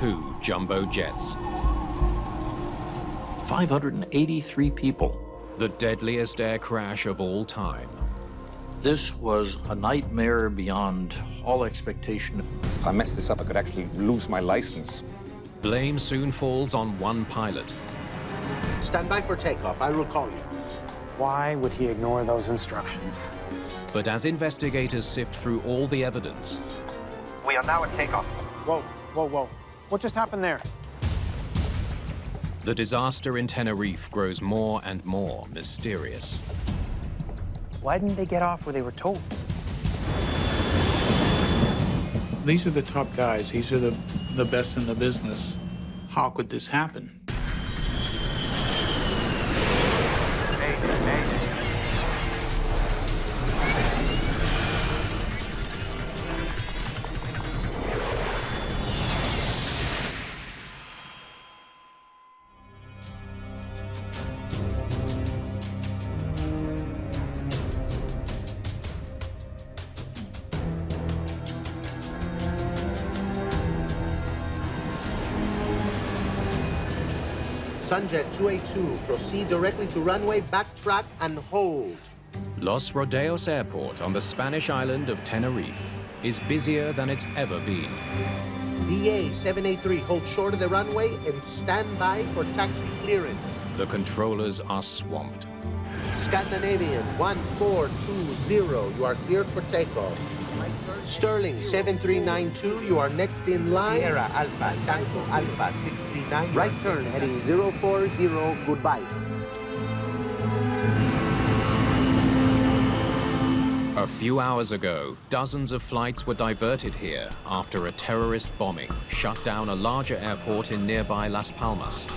2 jumbo jets. 583 people. The deadliest air crash of all time. This was a nightmare beyond all expectation. If I mess this up, I could actually lose my license. Blame soon falls on one pilot. Stand by for takeoff. I will call you. Why would he ignore those instructions? But as investigators sift through all the evidence... We are now at takeoff. Whoa, whoa, whoa. What just happened there? The disaster in Tenerife grows more and more mysterious. Why didn't they get off where they were told? These are the top guys. These are the best in the business. How could this happen? Sunjet 282, proceed directly to runway, backtrack, and hold. Los Rodeos Airport on the Spanish island of Tenerife is busier than it's ever been. DA 783, hold short of the runway and stand by for taxi clearance. The controllers are swamped. Scandinavian 1420, you are cleared for takeoff. Sterling 7392, you are next in line. Sierra Alpha, Tango Alpha 69. Right turn, heading 040, goodbye. A few hours ago, dozens of flights were diverted here after a terrorist bombing shut down a larger airport in nearby Las Palmas.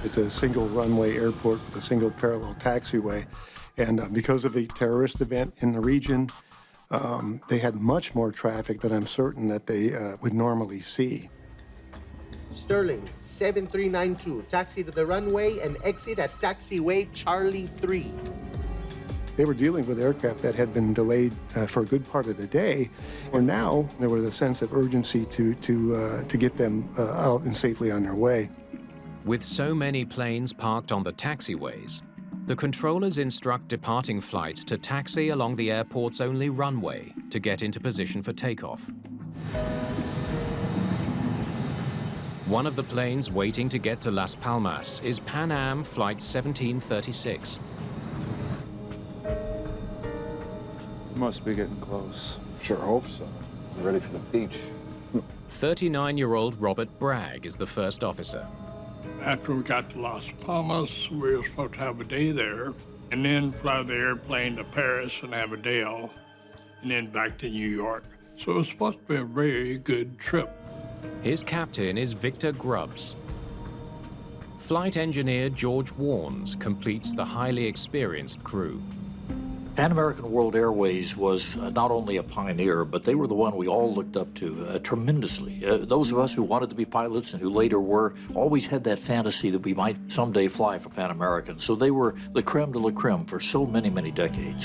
It's a single runway airport with a single parallel taxiway. And because of the terrorist event in the region, they had much more traffic than I'm certain that they would normally see. Sterling 7392, taxi to the runway and exit at taxiway Charlie 3. They were dealing with aircraft that had been delayed for a good part of the day, and now there was a sense of urgency to get them out and safely on their way. With so many planes parked on the taxiways, the controllers instruct departing flights to taxi along the airport's only runway to get into position for takeoff. One of the planes waiting to get to Las Palmas is Pan Am Flight 1736. Must be getting close. Sure hope so. I'm ready for the beach. 39-year-old Robert Bragg is the first officer. After we got to Las Palmas, we were supposed to have a day there, and then fly the airplane to Paris and have a day off, and then back to New York. So it was supposed to be a very good trip. His captain is Victor Grubbs. Flight engineer George Warnes completes the highly experienced crew. Pan American World Airways was not only a pioneer, but they were the one we all looked up to tremendously. Those of us who wanted to be pilots and who later were always had that fantasy that we might someday fly for Pan American. So they were the creme de la creme for so many, many decades.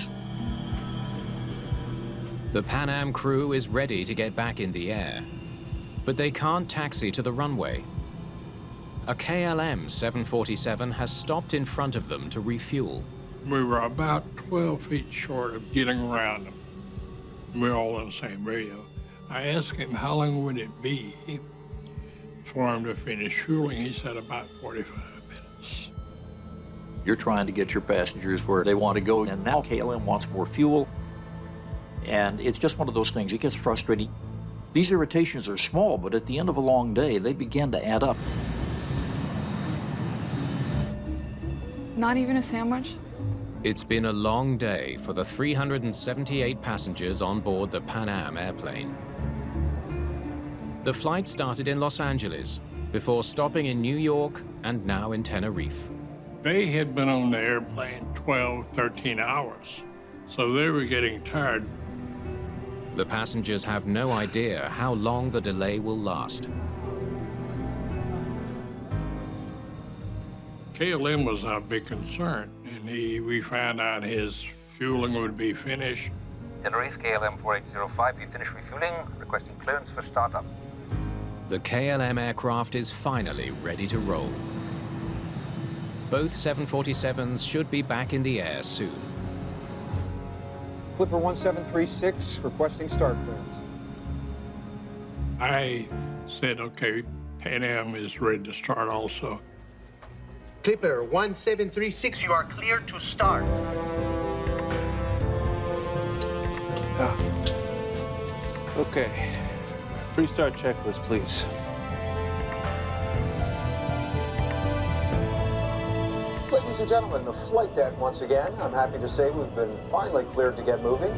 The Pan Am crew is ready to get back in the air, but they can't taxi to the runway. A KLM 747 has stopped in front of them to refuel. We were about 12 feet short of getting around them. We were all on the same radio. I asked him how long would it be for him to finish fueling. He said about 45 minutes. You're trying to get your passengers where they want to go, and now KLM wants more fuel. And it's just one of those things. It gets frustrating. These irritations are small, but at the end of a long day, they begin to add up. Not even a sandwich? It's been a long day for the 378 passengers on board the Pan Am airplane. The flight started in Los Angeles before stopping in New York and now in Tenerife. They had been on the airplane 12, 13 hours, so they were getting tired. The passengers have no idea how long the delay will last. KLM was our big concern, and we found out his fueling would be finished. Tenerife KLM 4805, you finished refueling, requesting clearance for startup. The KLM aircraft is finally ready to roll. Both 747s should be back in the air soon. Clipper 1736, requesting start clearance. I said, okay, Pan Am is ready to start also. Clipper 1736, You are cleared to start. Okay. Pre-start checklist, please. Ladies and gentlemen, the flight deck once again. I'm happy to say we've been finally cleared to get moving.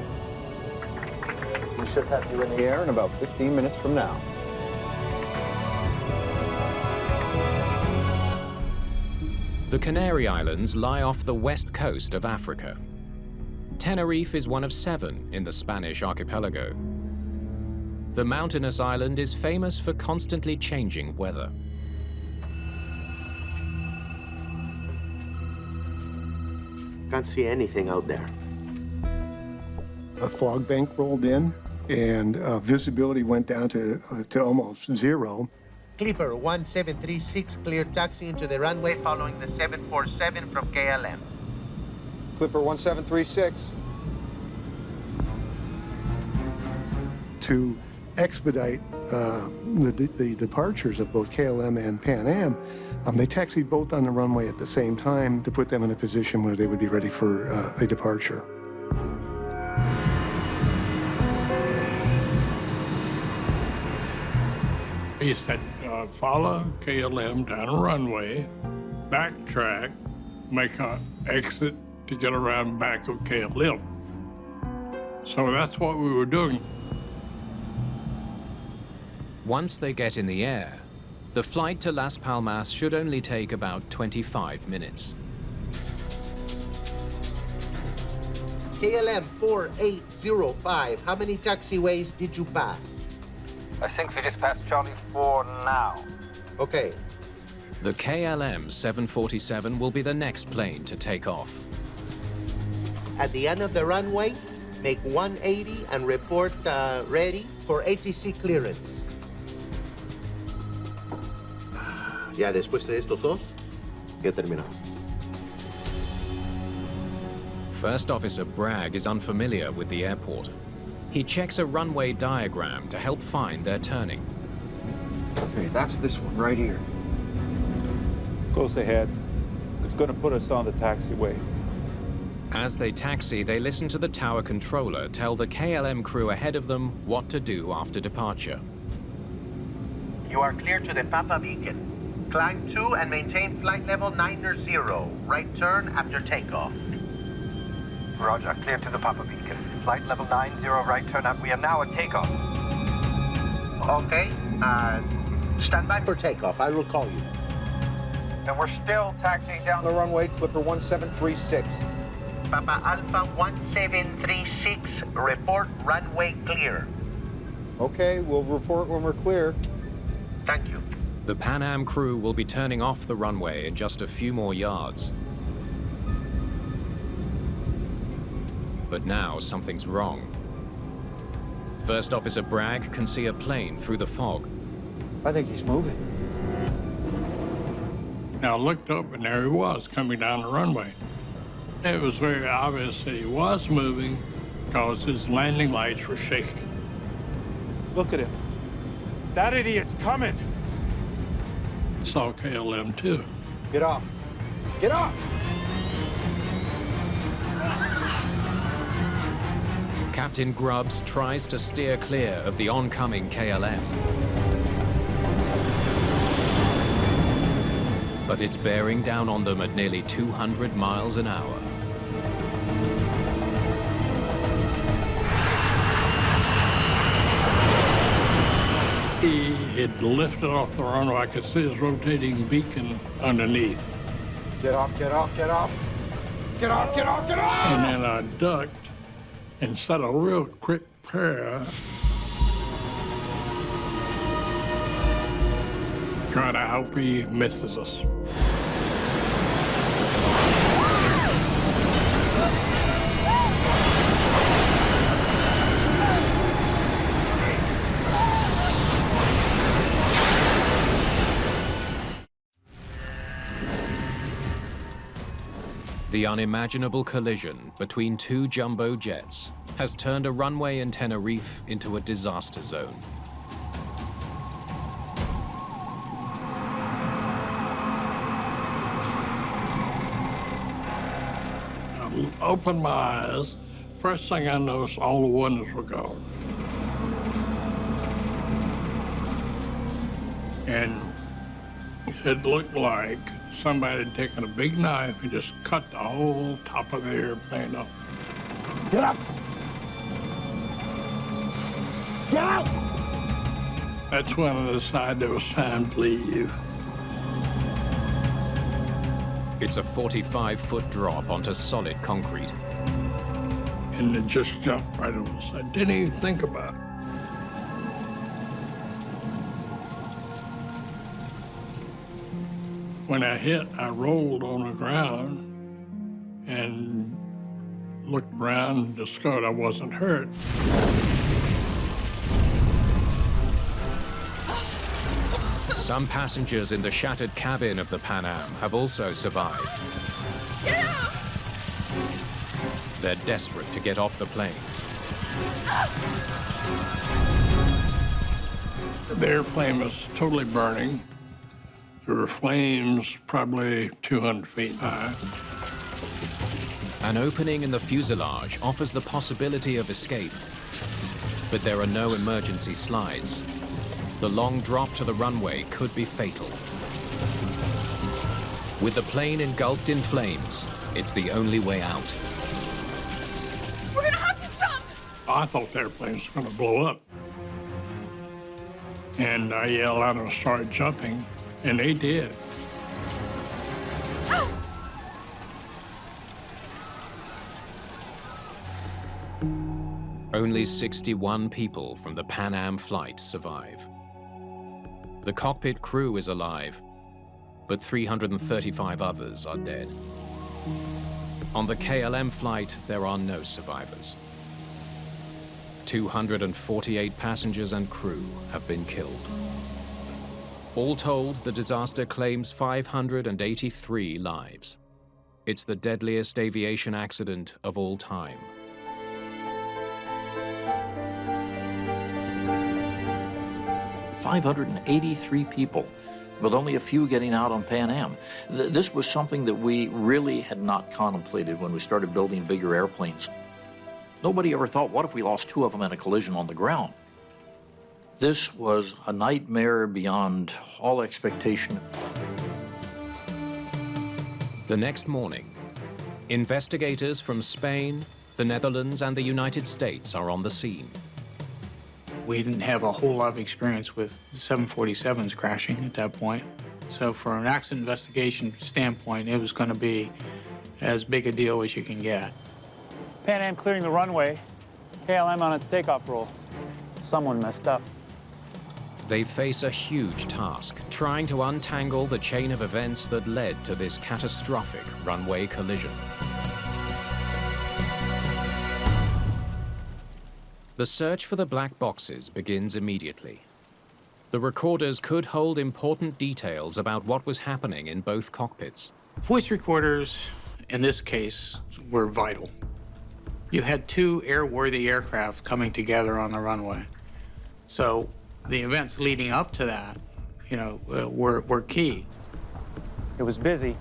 We should have you in the air in about 15 minutes from now. The Canary Islands lie off the west coast of Africa. Tenerife is one of 7 in the Spanish archipelago. The mountainous island is famous for constantly changing weather. can't see anything out there. A fog bank rolled in, and visibility went down to almost zero. Clipper 1736, clear taxi into the runway following the 747 from KLM. Clipper 1736. To expedite the departures of both KLM and Pan Am, they taxied both on the runway at the same time to put them in a position where they would be ready for a departure. He said, follow KLM down a runway, backtrack, make an exit to get around back of KLM. So that's what we were doing. Once they get in the air, the flight to Las Palmas should only take about 25 minutes. KLM 4805, how many taxiways did you pass? I think we just passed Charlie 4 now. Okay. The KLM 747 will be the next plane to take off. At the end of the runway, make 180 and report ready for ATC clearance. Ya después de estos dos, ya terminamos. First Officer Bragg is unfamiliar with the airport. He checks a runway diagram to help find their turning. Okay, that's this one right here. Close ahead. It's going to put us on the taxiway. As they taxi, they listen to the tower controller tell the KLM crew ahead of them what to do after departure. You are clear to the Papa beacon. Climb to and maintain flight level 90. Right turn after takeoff. Roger, clear to the Papa beacon. Flight level 90, right turn up. We are now at takeoff. Okay, stand by For takeoff, I will call you. And we're still taxiing down On the runway, Clipper 1736. Papa Alpha 1736, report runway clear. Okay, we'll report when we're clear. Thank you. The Pan Am crew will be turning off the runway in just a few more yards. But now something's wrong. First Officer Bragg can see a plane through the fog. I think he's moving. Now I looked up and there he was coming down the runway. It was very obvious that he was moving because his landing lights were shaking. Look at him. That idiot's coming. Saw KLM too. Get off. Get off! Captain Grubbs tries to steer clear of the oncoming KLM. But it's bearing down on them at nearly 200 miles an hour. He had lifted off the runway. I could see his rotating beacon underneath. Get off, get off, get off! Get off, get off, get off! And then I ducked and said a real quick prayer. God, I hope he misses us. The unimaginable collision between two jumbo jets has turned a runway in Tenerife into a disaster zone. I opened my eyes. First thing I noticed, all the windows were gone. And it looked like somebody had taken a big knife and just cut the whole top of the airplane off. Get up! Get out! That's when I decided it was time to leave. It's a 45-foot drop onto solid concrete. And it just jumped right over us. I didn't even think about it. When I hit, I rolled on the ground and looked around and discovered I wasn't hurt. Some passengers in the shattered cabin of the Pan Am have also survived. Get out! They're desperate to get off the plane. The airplane was totally burning. There were flames probably 200 feet high. An opening in the fuselage offers the possibility of escape, but there are no emergency slides. The long drop to the runway could be fatal. With the plane engulfed in flames, it's the only way out. We're gonna have to jump! I thought the airplane was going to blow up. And I yelled out and started jumping, and they did. Only 61 people from the Pan Am flight survive. The cockpit crew is alive, but 335 others are dead. On the KLM flight, there are no survivors. 248 passengers and crew have been killed. All told, the disaster claims 583 lives. It's the deadliest aviation accident of all time. $583 people, with only a few getting out on Pan Am. This was something that we really had not contemplated when we started building bigger airplanes. Nobody ever thought, what if we lost two of them in a collision on the ground? This was a nightmare beyond all expectation. The next morning, investigators from Spain, the Netherlands, and the United States are on the scene. We didn't have a whole lot of experience with 747s crashing at that point. So for an accident investigation standpoint, it was going to be as big a deal as you can get. Pan Am clearing the runway, KLM on its takeoff roll. Someone messed up. They face a huge task, trying to untangle the chain of events that led to this catastrophic runway collision. The search for the black boxes begins immediately. The recorders could hold important details about what was happening in both cockpits. Voice recorders, in this case, were vital. You had two airworthy aircraft coming together on the runway. So the events leading up to that, were key. It was busy.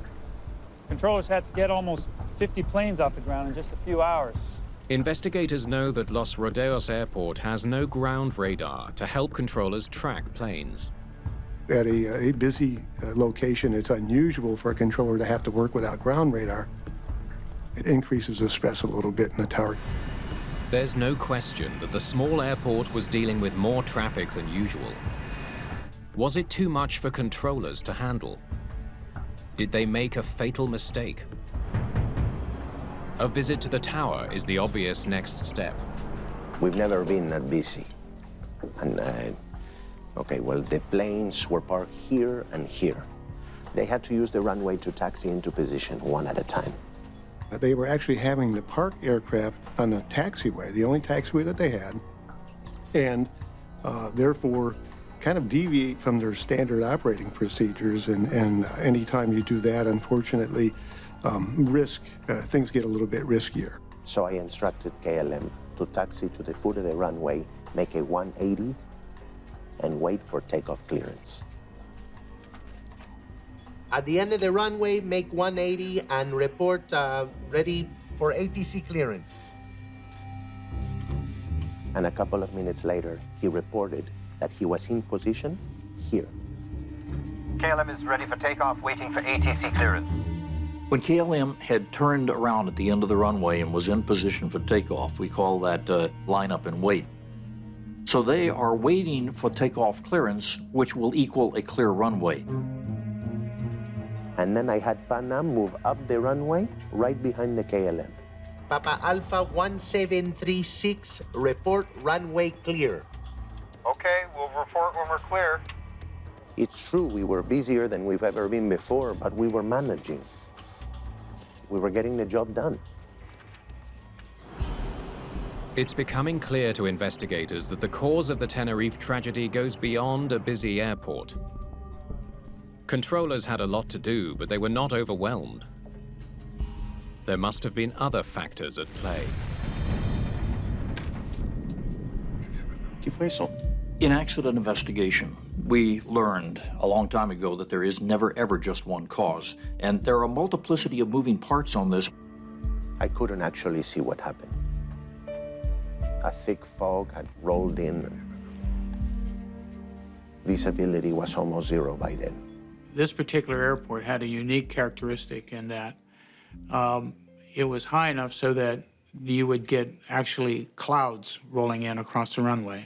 Controllers had to get almost 50 planes off the ground in just a few hours. Investigators know that Los Rodeos Airport has no ground radar to help controllers track planes. At a busy location, it's unusual for a controller to have to work without ground radar. It increases the stress a little bit in the tower. There's no question that the small airport was dealing with more traffic than usual. Was it too much for controllers to handle? Did they make a fatal mistake? A visit to the tower is the obvious next step. We've never been that busy. And, the planes were parked here and here. They had to use the runway to taxi into position one at a time. They were actually having to park aircraft on the taxiway, the only taxiway that they had, and therefore kind of deviate from their standard operating procedures. And anytime you do that, unfortunately, things get a little bit riskier. So I instructed KLM to taxi to the foot of the runway, make a 180, and wait for takeoff clearance. At the end of the runway, make 180 and report ready for ATC clearance. And a couple of minutes later, he reported that he was in position here. KLM is ready for takeoff, waiting for ATC clearance. When KLM had turned around at the end of the runway and was in position for takeoff, we call that line up and wait. So they are waiting for takeoff clearance, which will equal a clear runway. And then I had Pan Am move up the runway right behind the KLM. Papa Alpha 1736, report runway clear. Okay, we'll report when we're clear. It's true, we were busier than we've ever been before, but we were managing. We were getting the job done. It's becoming clear to investigators that the cause of the Tenerife tragedy goes beyond a busy airport. Controllers had a lot to do, but they were not overwhelmed. There must have been other factors at play. ¿Qué fue eso? In accident investigation, we learned a long time ago that there is never ever just one cause, and there are a multiplicity of moving parts on this. I couldn't actually see what happened. A thick fog had rolled in. Visibility was almost zero by then. This particular airport had a unique characteristic in that it was high enough so that you would get actually clouds rolling in across the runway.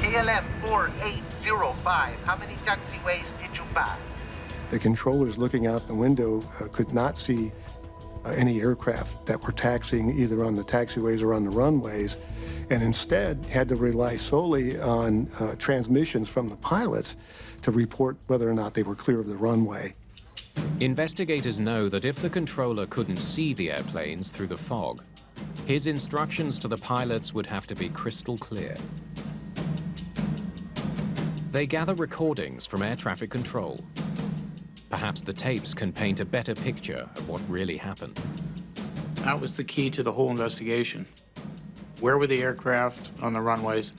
KLM 4805, how many taxiways did you pass? The controllers looking out the window could not see any aircraft that were taxiing either on the taxiways or on the runways, and instead had to rely solely on transmissions from the pilots to report whether or not they were clear of the runway. Investigators know that if the controller couldn't see the airplanes through the fog, his instructions to the pilots would have to be crystal clear. They gather recordings from air traffic control. Perhaps the tapes can paint a better picture of what really happened. That was the key to the whole investigation. Where were the aircraft on the runways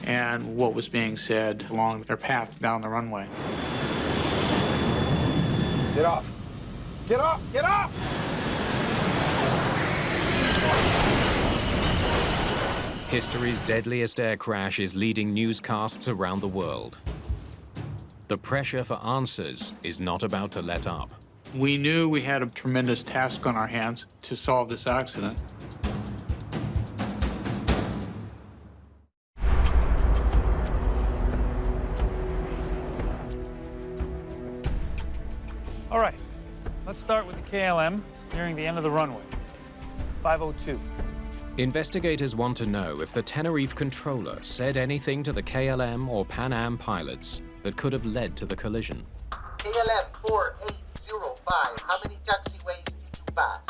and what was being said along their path down the runway? Get off! Get off! Get off! History's deadliest air crash is leading newscasts around the world. The pressure for answers is not about to let up. We knew we had a tremendous task on our hands to solve this accident. All right, let's start with the KLM nearing the end of the runway, 502. Investigators want to know if the Tenerife controller said anything to the KLM or Pan Am pilots that could have led to the collision. KLM 4805, how many taxiways did you pass?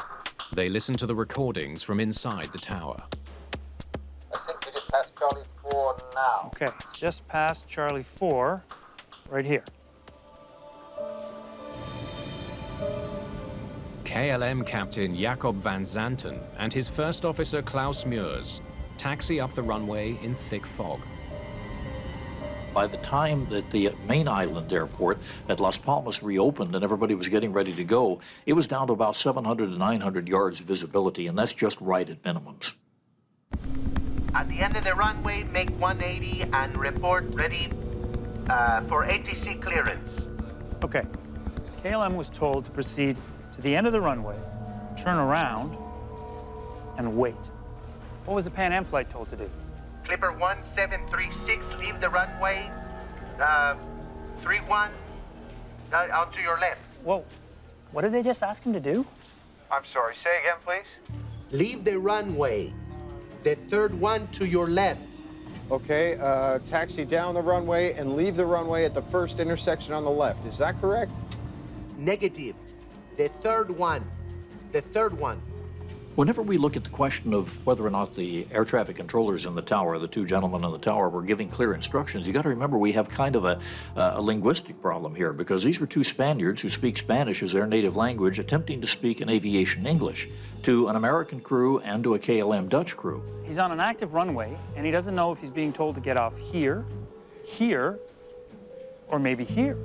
They listen to the recordings from inside the tower. I think we just passed Charlie 4 now. Okay, just past Charlie 4, right here. KLM captain Jacob van Zanten and his first officer Klaus Meurs taxi up the runway in thick fog. By the time that the main island airport at Las Palmas reopened and everybody was getting ready to go, it was down to about 700 to 900 yards of visibility, and that's just right at minimums. At the end of the runway, make 180 and report ready for ATC clearance. Okay, KLM was told to proceed to the end of the runway, turn around, and wait. What was the Pan Am flight told to do? Clipper 1736, leave the runway 31 onto your left. Whoa, what did they just ask him to do? I'm sorry, say again, please. Leave the runway, the third one to your left. Okay, taxi down the runway and leave the runway at the first intersection on the left. Is that correct? Negative. The third one. The third one. Whenever we look at the question of whether or not the air traffic controllers in the tower, the two gentlemen in the tower, were giving clear instructions, you got to remember we have kind of a linguistic problem here, because these were two Spaniards who speak Spanish as their native language attempting to speak in aviation English to an American crew and to a KLM Dutch crew. He's on an active runway, and he doesn't know if he's being told to get off here, here, or maybe here.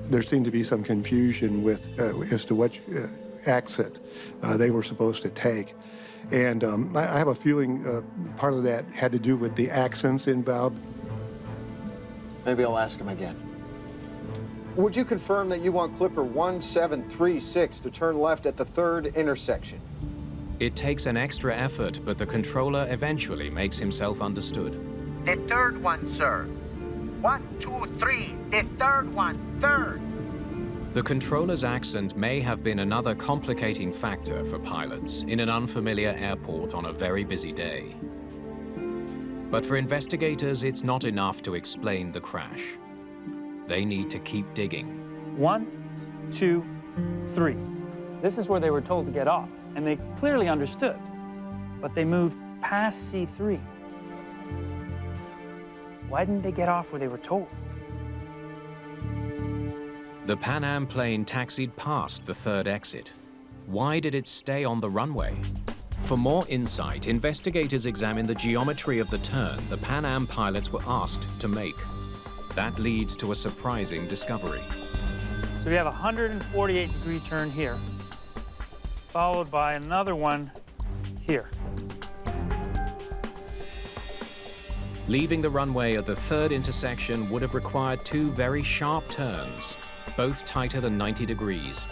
There seemed to be some confusion with as to what exit they were supposed to take. And I have a feeling part of that had to do with the accents involved. Maybe I'll ask him again. Would you confirm that you want Clipper 1736 to turn left at the 3rd intersection? It takes an extra effort, but the controller eventually makes himself understood. The third one, sir. 1, 2, 3. The third one, third. The controller's accent may have been another complicating factor for pilots in an unfamiliar airport on a very busy day. But for investigators, it's not enough to explain the crash. They need to keep digging. 1, 2, 3. This is where they were told to get off, and they clearly understood. But they moved past C3. Why didn't they get off where they were told? The Pan Am plane taxied past the 3rd exit. Why did it stay on the runway? For more insight, investigators examined the geometry of the turn the Pan Am pilots were asked to make. That leads to a surprising discovery. So we have a 148-degree turn here, followed by another one here. Leaving the runway at the 3rd intersection would have required two very sharp turns, both tighter than 90 degrees.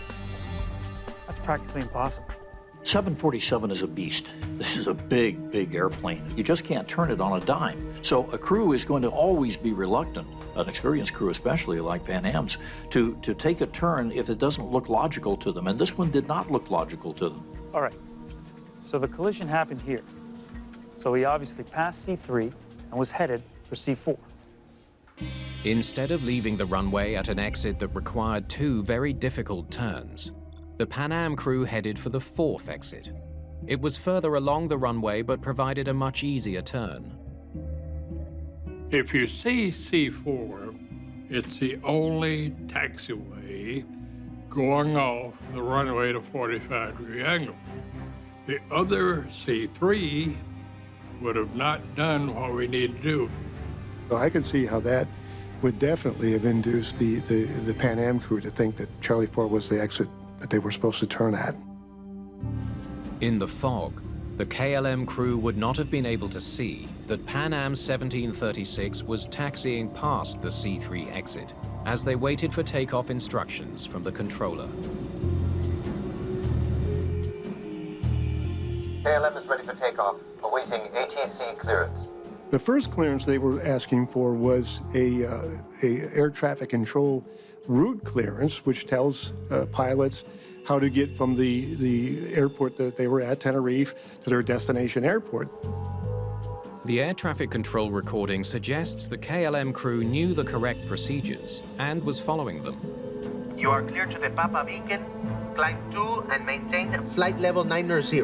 That's practically impossible. 747 is a beast. This is a big, big airplane. You just can't turn it on a dime. So a crew is going to always be reluctant, an experienced crew especially like Pan Am's, to take a turn if it doesn't look logical to them. And this one did not look logical to them. All right, so the collision happened here. So he obviously passed C3 and was headed for C4. Instead of leaving the runway at an exit that required two very difficult turns, the Pan Am crew headed for the 4th exit. It was further along the runway but provided a much easier turn. If you see C4, it's the only taxiway going off the runway at a 45-degree angle. The other C3 would have not done what we need to do. So I could see how that would definitely have induced the Pan Am crew to think that Charlie 4 was the exit that they were supposed to turn at. In the fog, the KLM crew would not have been able to see that Pan Am 1736 was taxiing past the C3 exit as they waited for takeoff instructions from the controller. KLM is ready for takeoff, awaiting ATC clearance. The first clearance they were asking for was a air traffic control route clearance, which tells pilots how to get from the airport that they were at, Tenerife, to their destination airport. The air traffic control recording suggests the KLM crew knew the correct procedures and was following them. You are clear to the Papa Beacon. Climb 2 and maintain Flight level 90.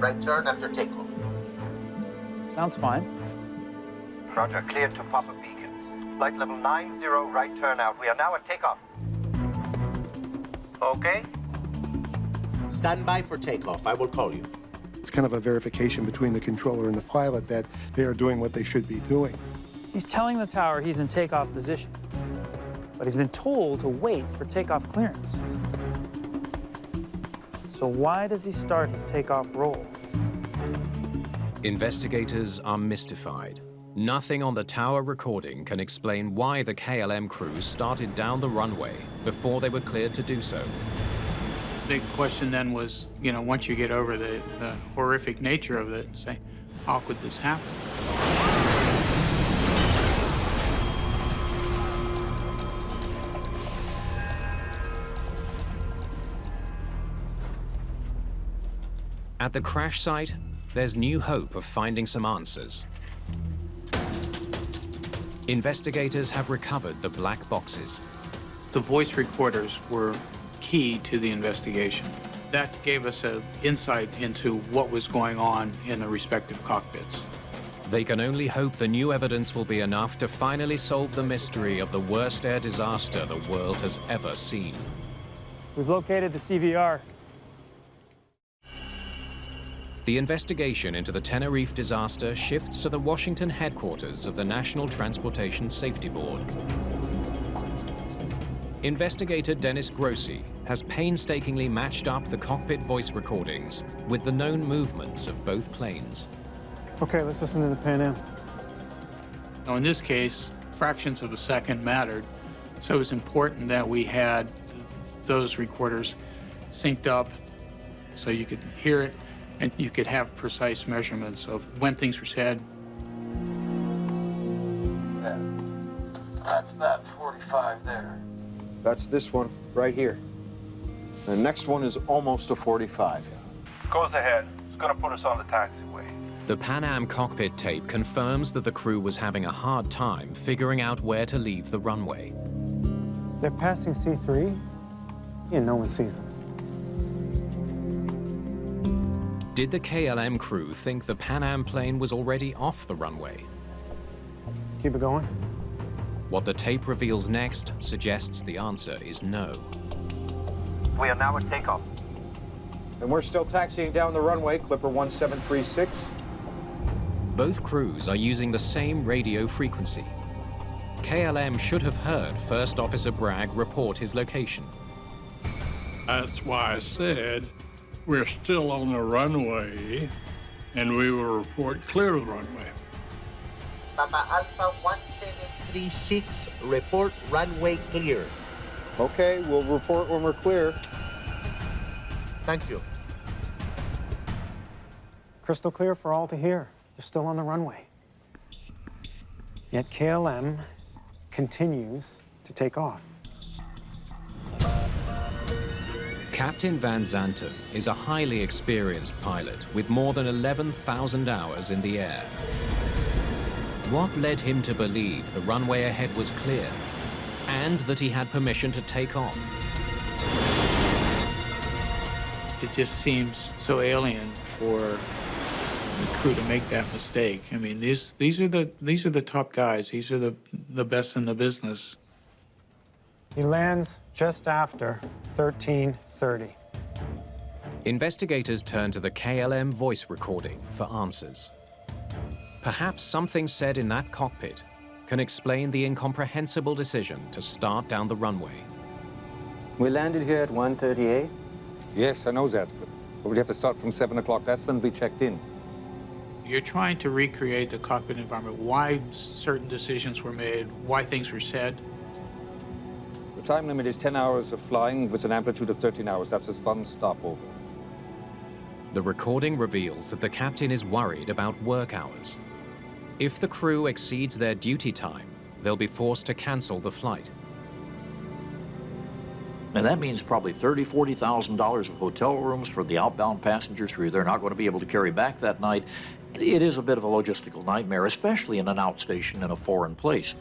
right turn after takeoff. Sounds fine. Roger, clear to Papa Beacon. Flight level 90, right turn out. We are now at takeoff. Okay? Stand by for takeoff. I will call you. It's kind of a verification between the controller and the pilot that they are doing what they should be doing. He's telling the tower he's in takeoff position, but he's been told to wait for takeoff clearance. So why does he start his takeoff roll? Investigators are mystified. Nothing on the tower recording can explain why the KLM crew started down the runway before they were cleared to do so. The question then was, you know, once you get over the horrific nature of it, say, how could this happen? At the crash site, there's new hope of finding some answers. Investigators have recovered the black boxes. The voice recorders were key to the investigation. That gave us an insight into what was going on in the respective cockpits. They can only hope the new evidence will be enough to finally solve the mystery of the worst air disaster the world has ever seen. We've located the CVR. The investigation into the Tenerife disaster shifts to the Washington headquarters of the National Transportation Safety Board. Investigator Dennis Grossi has painstakingly matched up the cockpit voice recordings with the known movements of both planes. Okay, let's listen to the Pan Am. Now, in this case, fractions of a second mattered, so it was important that we had those recorders synced up so you could hear it and you could have precise measurements of when things were said. Yeah. That's that 45 there. That's this one right here. The next one is almost a 45. Goes ahead. It's gonna put us on the taxiway. The Pan Am cockpit tape confirms that the crew was having a hard time figuring out where to leave the runway. They're passing C3, and no one sees them. Did the KLM crew think the Pan Am plane was already off the runway? Keep it going. What the tape reveals next suggests the answer is no. We are now at takeoff. And we're still taxiing down the runway, Clipper 1736. Both crews are using the same radio frequency. KLM should have heard First Officer Bragg report his location. That's why I said we're still on the runway, and we will report clear of the runway. Papa Alpha 1736, report runway clear. Okay, we'll report when we're clear. Thank you. Crystal clear for all to hear. You're still on the runway. Yet KLM continues to take off. Captain Van Zanten is a highly experienced pilot with more than 11,000 hours in the air. What led him to believe the runway ahead was clear and that he had permission to take off? It just seems so alien for the crew to make that mistake. I mean, these are the top guys. These are the best in the business. He lands just after 13:30. Investigators turn to the KLM voice recording for answers. Perhaps something said in that cockpit can explain the incomprehensible decision to start down the runway. We landed here at 1:38. Yes, I know that, but we'd have to start from 7 o'clock. That's when we checked in. You're trying to recreate the cockpit environment, why certain decisions were made, why things were said. The time limit is 10 hours of flying with an amplitude of 13 hours. That's his fun stopover. The recording reveals that the captain is worried about work hours. If the crew exceeds their duty time, they'll be forced to cancel the flight. And that means probably $30,000, $40,000 of hotel rooms for the outbound passengers who they're not going to be able to carry back that night. It is a bit of a logistical nightmare, especially in an outstation in a foreign place.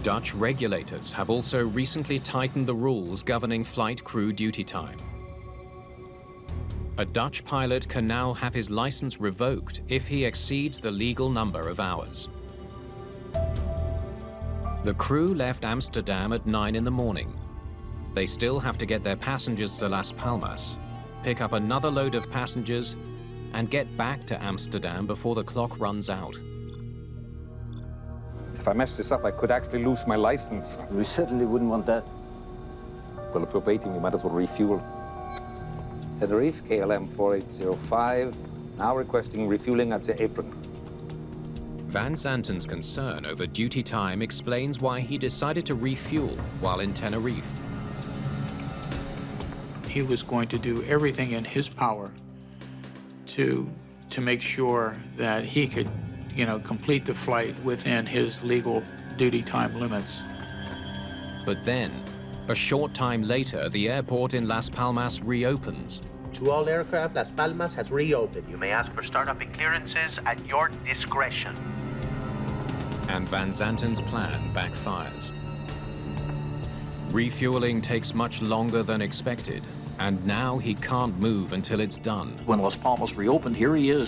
Dutch regulators have also recently tightened the rules governing flight crew duty time. A Dutch pilot can now have his license revoked if he exceeds the legal number of hours. The crew left Amsterdam at 9 in the morning. They still have to get their passengers to Las Palmas, pick up another load of passengers, and get back to Amsterdam before the clock runs out. If I mess this up, I could actually lose my license. We certainly wouldn't want that. Well, if we're waiting, we might as well refuel. Tenerife, KLM 4805, now requesting refueling at the apron. Van Zanten's concern over duty time explains why he decided to refuel while in Tenerife. He was going to do everything in his power to make sure that he could, complete the flight within his legal duty time limits. But then, a short time later, the airport in Las Palmas reopens. To all aircraft, Las Palmas has reopened. You may ask for startup and clearances at your discretion. And Van Zanten's plan backfires. Refueling takes much longer than expected, And now he can't move until it's done. When Las Palmas reopened, here he is,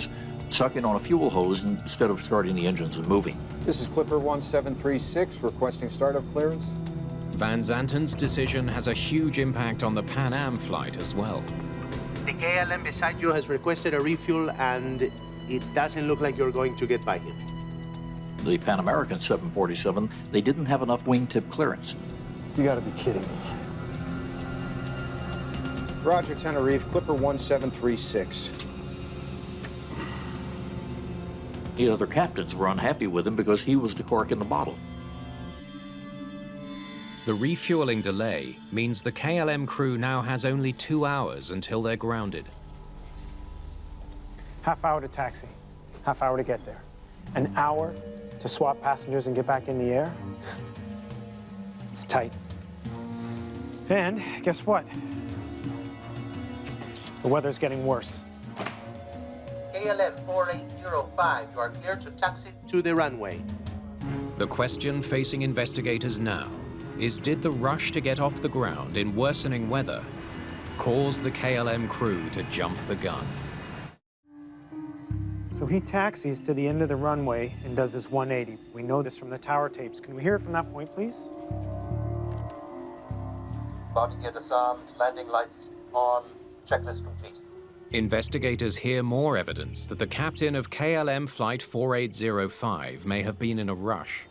sucking on a fuel hose instead of starting the engines and moving. This is Clipper 1736, requesting startup clearance. Van Zanten's decision has a huge impact on the Pan Am flight as well. The KLM beside you has requested a refuel, and it doesn't look like you're going to get by him. The Pan American 747, they didn't have enough wingtip clearance. You gotta be kidding me. Roger, Tenerife, Clipper 1736. The other captains were unhappy with him because he was the cork in the bottle. The refueling delay means the KLM crew now has only 2 hours until they're grounded. Half hour to taxi, half hour to get there. An hour to swap passengers and get back in the air? It's tight. And guess what? The weather's getting worse. KLM 4805, you are clear to taxi to the runway. The question facing investigators now is, did the rush to get off the ground in worsening weather cause the KLM crew to jump the gun? So he taxis to the end of the runway and does his 180. We know this from the tower tapes. Can we hear it from that point, please? Body gear disarmed, landing lights on, checklist complete. Investigators hear more evidence that the captain of KLM Flight 4805 may have been in a rush.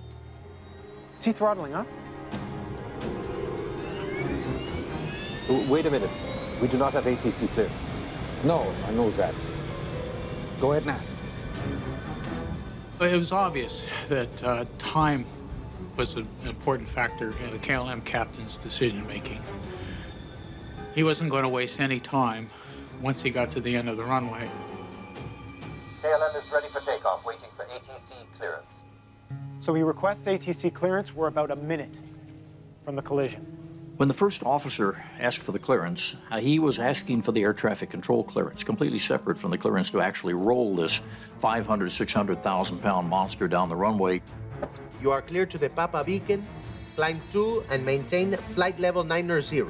Is he throttling up? Wait a minute. We do not have ATC clearance. No, I know that. Go ahead and ask. It was obvious that time was an important factor in the KLM captain's decision-making. He wasn't going to waste any time once he got to the end of the runway. KLM is ready for takeoff, waiting for ATC clearance. So he requests ATC clearance. We're about a minute from the collision. When the first officer asked for the clearance, he was asking for the air traffic control clearance, completely separate from the clearance to actually roll this 500, 600,000 pound monster down the runway. You are clear to the Papa Beacon, climb 2 and maintain flight level 90.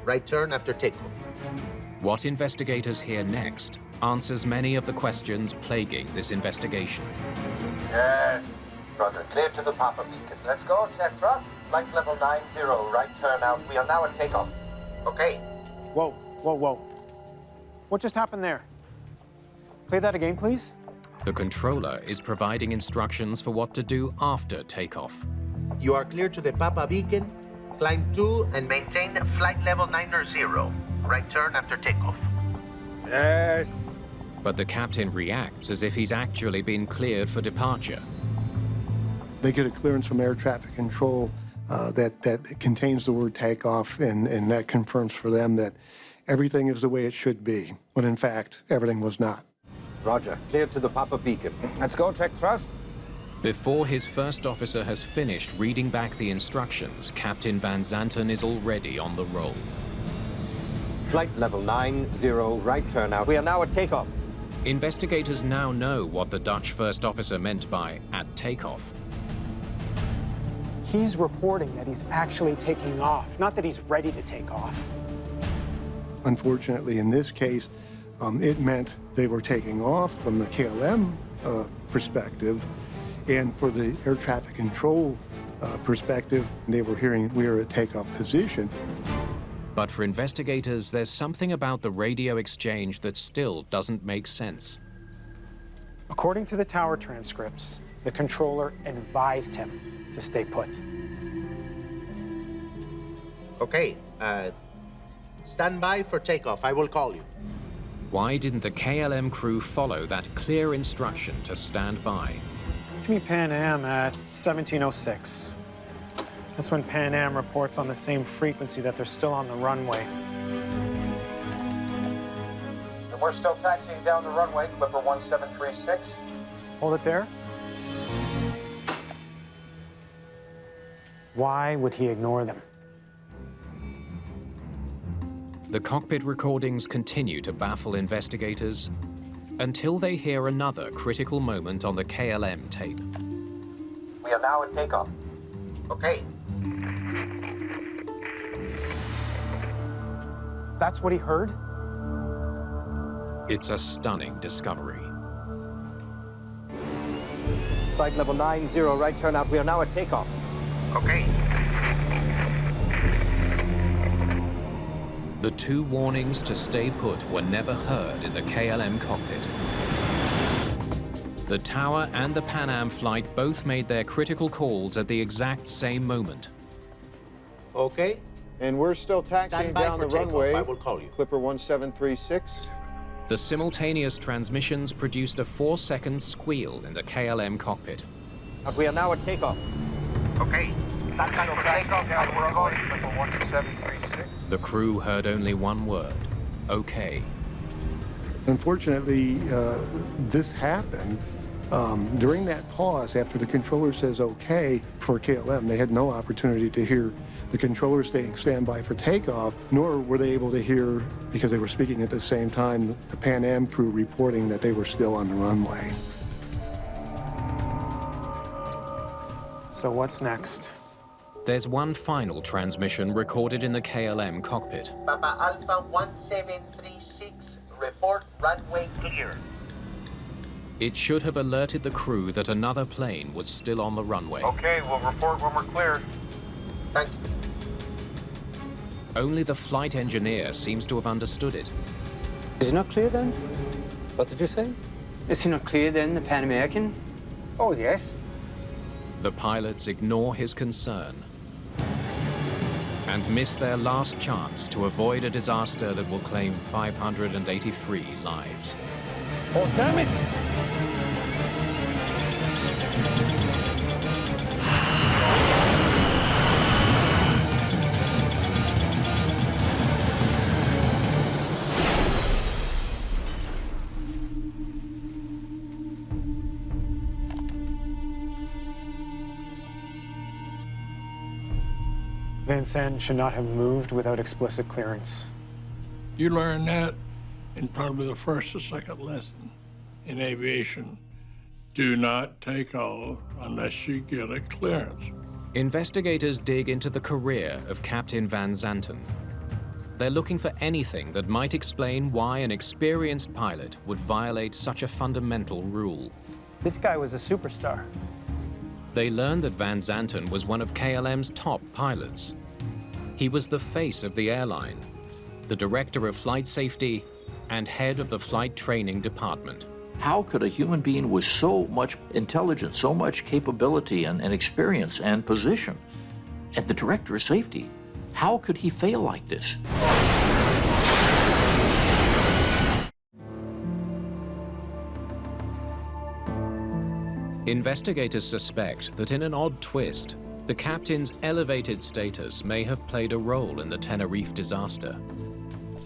Right turn after takeoff. What investigators hear next answers many of the questions plaguing this investigation. Yes, Roger, clear to the Papa Beacon. Let's go, check thrust. Flight level 90, right turn out. We are now at takeoff. Okay. Whoa, whoa, whoa. What just happened there? Play that again, please. The controller is providing instructions for what to do after takeoff. You are clear to the Papa Beacon, climb 2 and maintain flight level 90. Right turn after takeoff. Yes. But the captain reacts as if he's actually been cleared for departure. They get a clearance from air traffic control that contains the word takeoff, and that confirms for them that everything is the way it should be, when in fact, everything was not. Roger, clear to the Papa Beacon. Let's go, check thrust. Before his first officer has finished reading back the instructions, Captain Van Zanten is already on the roll. Flight level 90, right turn out. We are now at takeoff. Investigators now know what the Dutch first officer meant by "at takeoff." He's reporting that he's actually taking off, not that he's ready to take off. Unfortunately, in this case, it meant they were taking off from the KLM perspective, and for the air traffic control perspective, they were hearing we are at takeoff position. But for investigators, there's something about the radio exchange that still doesn't make sense. According to the tower transcripts, the controller advised him to stay put. Okay, stand by for takeoff. I will call you. Why didn't the KLM crew follow that clear instruction to stand by? Give me Pan Am at 1706. That's when Pan Am reports on the same frequency that they're still on the runway. And we're still taxiing down the runway, Clipper 1736. Hold it there. Why would he ignore them? The cockpit recordings continue to baffle investigators until they hear another critical moment on the KLM tape. We are now at takeoff. Okay. That's what he heard? It's a stunning discovery. Flight level 90, right turn out. We are now at takeoff. Okay. The two warnings to stay put were never heard in the KLM cockpit. The tower and the Pan Am flight both made their critical calls at the exact same moment. Okay. And we're still taxiing Stand by down for the takeoff. runway. I will call you. Clipper 1736. The simultaneous transmissions produced a 4-second squeal in the KLM cockpit. We are now at takeoff. Okay. Stand by for takeoff. We're going Clipper 1736. The crew heard only one word, okay. Unfortunately, this happened during that pause after the controller says okay for KLM. They had no opportunity to hear the controller saying stand by for takeoff, nor were they able to hear, because they were speaking at the same time, the Pan Am crew reporting that they were still on the runway. So what's next? There's one final transmission recorded in the KLM cockpit. Papa Alpha 1736, report runway clear. It should have alerted the crew that another plane was still on the runway. Okay, we'll report when we're clear. Thank you. Only the flight engineer seems to have understood it. Is it not clear then? What did you say? Is it not clear then, the Pan American? Oh, yes. The pilots ignore his concern and miss their last chance to avoid a disaster that will claim 583 lives. Oh, damn it! Van Sant should not have moved without explicit clearance. You learn that in probably the first or second lesson in aviation. Do not take off unless you get a clearance. Investigators dig into the career of Captain Van Zanten. They're looking for anything that might explain why an experienced pilot would violate such a fundamental rule. This guy was a superstar. They learn that Van Zanten was one of KLM's top pilots. He was the face of the airline, the director of flight safety, and head of the flight training department. How could a human being with so much intelligence, so much capability and experience and position, and the director of safety, how could he fail like this? Investigators suspect that in an odd twist, the captain's elevated status may have played a role in the Tenerife disaster.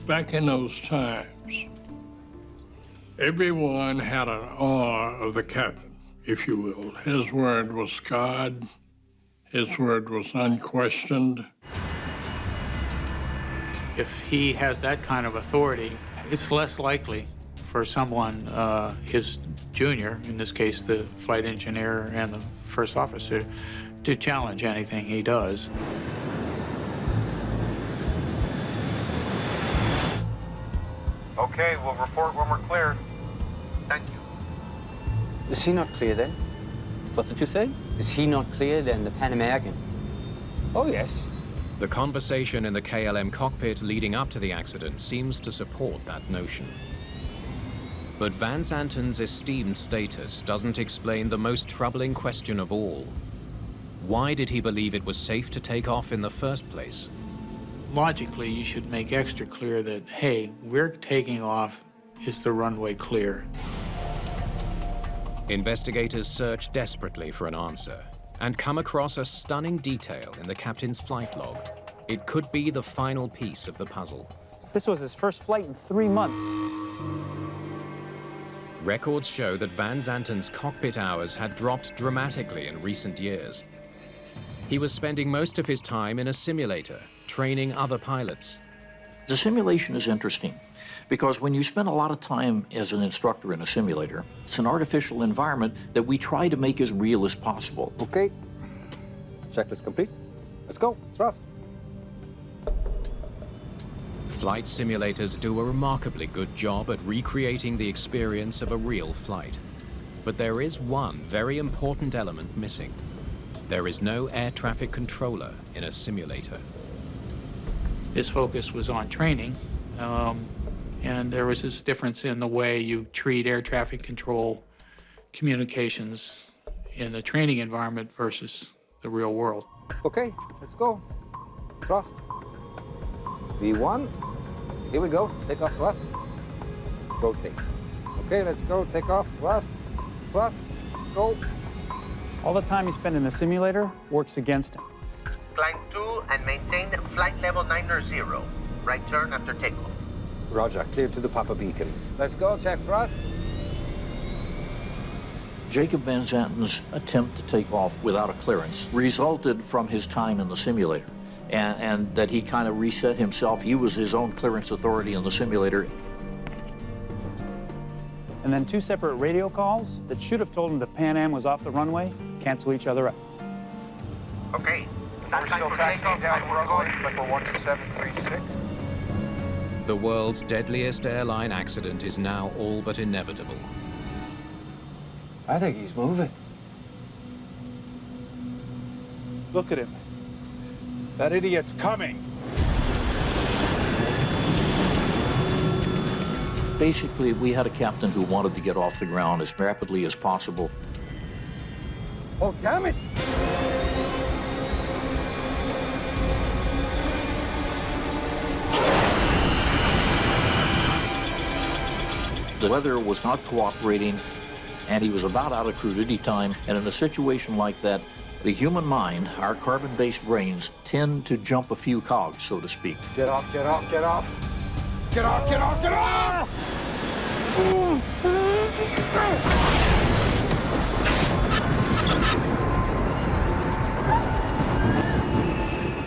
Back in those times, everyone had an awe of the captain, if you will. His word was God. His word was unquestioned. If he has that kind of authority, it's less likely for someone, his junior, in this case the flight engineer and the first officer, to challenge anything he does. Okay, we'll report when we're clear. Thank you. Is he not clear then? What did you say? Is he not clear then, the Pan American? Oh, yes. The conversation in the KLM cockpit leading up to the accident seems to support that notion. But Van Zanten's esteemed status doesn't explain the most troubling question of all. Why did he believe it was safe to take off in the first place? Logically, you should make extra clear that, hey, we're taking off. Is the runway clear? Investigators search desperately for an answer and come across a stunning detail in the captain's flight log. It could be the final piece of the puzzle. This was his first flight in 3 months. Records show that Van Zanten's cockpit hours had dropped dramatically in recent years. He was spending most of his time in a simulator, training other pilots. The simulation is interesting because when you spend a lot of time as an instructor in a simulator, it's an artificial environment that we try to make as real as possible. Okay. Checklist complete. Let's go. Thrust. Flight simulators do a remarkably good job at recreating the experience of a real flight. But there is one very important element missing. There is no air traffic controller in a simulator. His focus was on training, and there was this difference in the way you treat air traffic control communications in the training environment versus the real world. Okay, let's go. Thrust. V1. Here we go. Take off, thrust. Rotate. Okay, let's go. Take off, thrust. Thrust. Let's go. All the time he spent in the simulator works against him. Climb 2 and maintain flight level 90. Right turn after takeoff. Roger, clear to the Papa beacon. Let's go. Check thrust. Jacob Van Zanten's attempt to take off without a clearance resulted from his time in the simulator, and that he kind of reset himself. He was his own clearance authority in the simulator. And then 2 separate radio calls that should have told him the Pan Am was off the runway cancel each other out. Okay. We're still taxiing down the runway, but we're 1736. The world's deadliest airline accident is now all but inevitable. I think he's moving. Look at him. That idiot's coming. Basically, we had a captain who wanted to get off the ground as rapidly as possible. Oh, damn it! The weather was not cooperating, and he was about out of crudity time. And in a situation like that, the human mind, our carbon-based brains, tend to jump a few cogs, so to speak. Get off, get off, get off! Get off, get off, get off!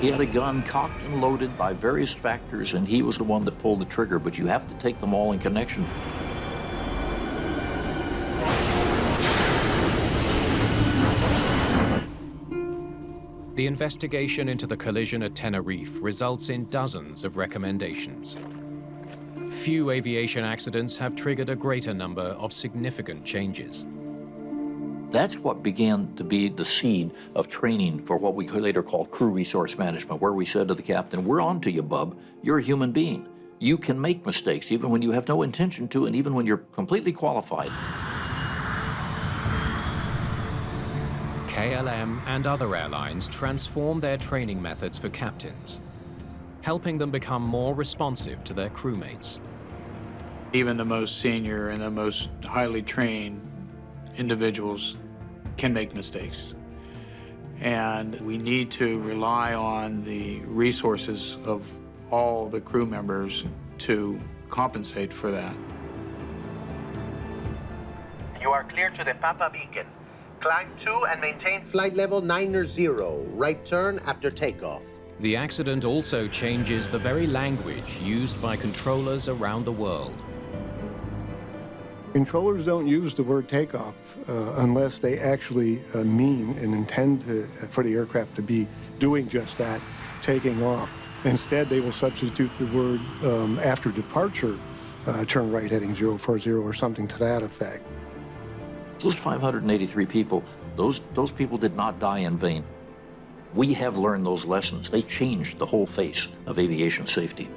He had a gun cocked and loaded by various factors, and he was the one that pulled the trigger, but you have to take them all in connection. The investigation into the collision at Tenerife results in dozens of recommendations. Few aviation accidents have triggered a greater number of significant changes. That's what began to be the seed of training for what we later called crew resource management, where we said to the captain, we're on to you, bub. You're a human being. You can make mistakes, even when you have no intention to, and even when you're completely qualified. KLM and other airlines transform their training methods for captains, helping them become more responsive to their crewmates. Even the most senior and the most highly trained individuals can make mistakes. And we need to rely on the resources of all the crew members to compensate for that. You are clear to the Papa beacon. Climb 2 and maintain flight level 90. Right turn after takeoff. The accident also changes the very language used by controllers around the world. Controllers don't use the word takeoff unless they actually mean and intend for the aircraft to be doing just that, taking off. Instead, they will substitute the word after departure, turn right heading 040 or something to that effect. Those 583 people, those people did not die in vain. We have learned those lessons. They changed the whole face of aviation safety.